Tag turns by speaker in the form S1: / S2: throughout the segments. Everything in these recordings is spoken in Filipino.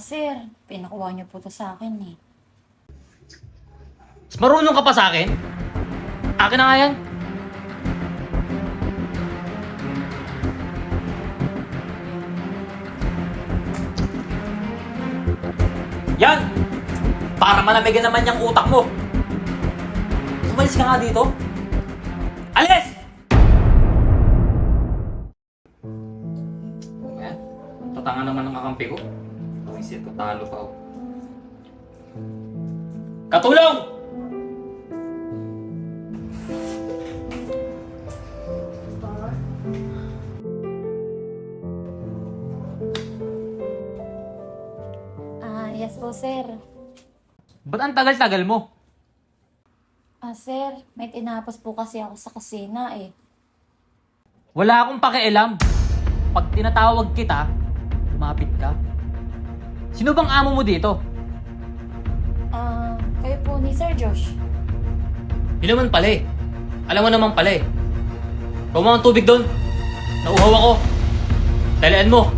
S1: Sir, pinakuha niyo po to sa akin eh.
S2: Mas marunong ka pa sa akin? Akin na nga yan. Yan! Para malamigan naman yung utak mo. Umalis ka nga dito. Alis! Ayan. Tatanga naman ng kakampi ko. Isip ko, talo pa ako. Katulong!
S1: Yes po, sir.
S2: Ba't ang tagal-tagal mo?
S1: Sir, may tinapos po kasi ako sa kusina eh.
S2: Wala akong pakialam. Pag tinatawag kita, lumapit ka. Sino bang amo mo dito?
S1: Kayo po ni Sir Josh.
S2: Yun naman pala eh. Alam mo naman pala eh. Kumawa ang tubig doon. Nauhaw ako. Talian mo.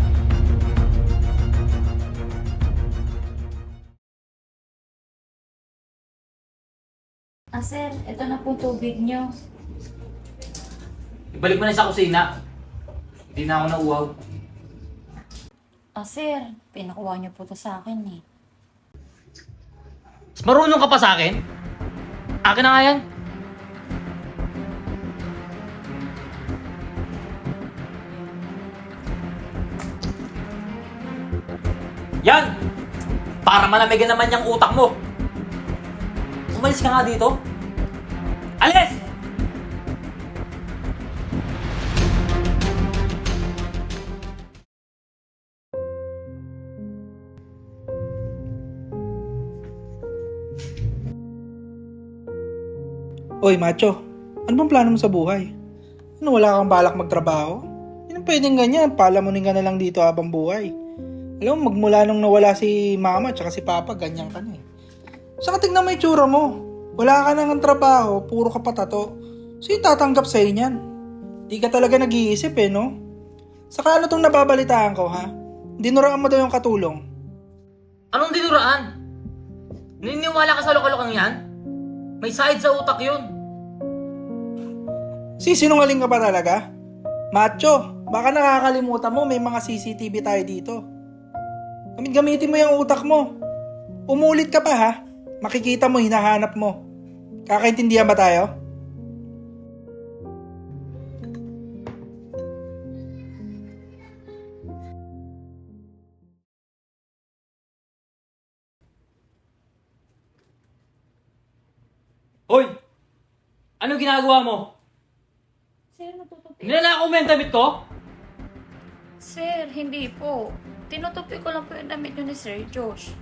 S1: Sir, ito na po tubig niyo.
S2: Ibalik mo na sa kusina. Hindi na ako nauhaw.
S1: Sir, pinakuha niyo po to sa akin eh.
S2: Mas marunong ka pa sa akin? Akin na nga yan. Yan! Para malamigan naman yung utak mo. Umalis ka nga dito. Alis!
S3: Oy, macho. Ano bang plano mo sa buhay? Ano, wala kang balak magtrabaho? Hindi pwedeng ganyan. Palamunin ka na lang dito habang buhay. Alam mo, magmula nung nawala si mama at si papa, ganyan ka na eh. Saka tignan mo yung tsura mo. Wala ka nang trabaho, puro ka patato. So yung tatanggap sa'yo niyan. Di ka talaga nag-iisip eh, no? Saka ano tong nababalitaan ko, ha? Dinuraan mo daw yung katulong.
S2: Anong dinuraan? Naniniwala ka sa lokalokang yan? May side sa utak yun.
S3: Sinungaling ka pa talaga? Macho, baka nakakalimutan mo may mga CCTV tayo dito. Gamitin mo yung utak mo. Umulit ka pa ha. Makikita mo, hinahanap mo. Kakaintindihan ba tayo?
S2: Hoy! Anong ginagawa mo?
S1: Sir, natutupi.
S2: Nilalako mo yung damit ko?
S1: Sir, hindi po. Tinutupi ko lang po yung damit niyo ni Sir Josh.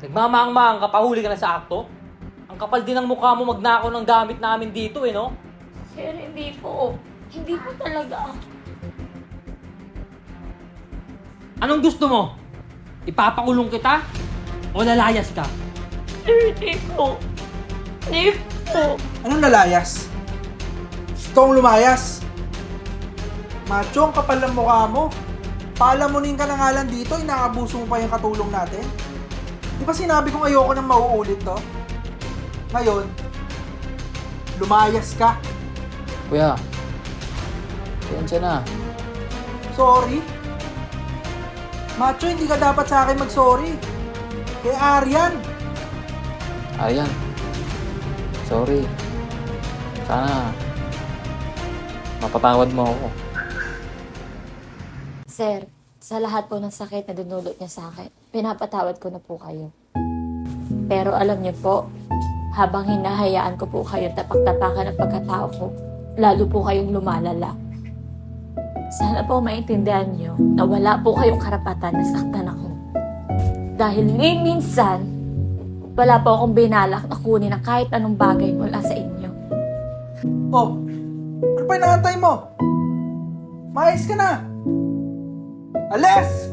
S2: Nagmamaang-maang ka, pahuli ka na sa akto? Ang kapal din ng mukha mo magnakaw ng gamit namin dito eh, no?
S1: Sir, hindi po. Hindi po talaga.
S2: Anong gusto mo? Ipapakulong kita? O lalayas ka?
S1: Sir, hindi po. Hindi po.
S3: Anong lalayas? Ikaw ang lumayas. Macho, ang kapal ng mukha mo. Palamunin ka na nga lang dito, inaabuso mo pa yung katulong natin. Di ba sinabi kong ayoko nang mauulit to? Ngayon, lumayas ka.
S2: Kuya, siya na.
S3: Sorry? Macho, hindi ka dapat sa akin mag-sorry. Kay Aryan.
S2: Ayan. Sorry. Sana mapatawad mo ako.
S1: Sir, sa lahat po ng sakit na dinulot niya sa akin, pinapatawad ko na po kayo. Pero alam niyo po, habang hinahayaan ko po kayo tapak-tapakan ng pagkatao ko, lalo po kayong lumalala. Sana po maintindihan niyo na wala po kayong karapatan na saktan ako. Dahil minsan, wala po akong binalak na kunin ang kahit anong bagay mula sa inyo.
S3: Oh, ano pa inaantay mo? Maayos ka na. Alis!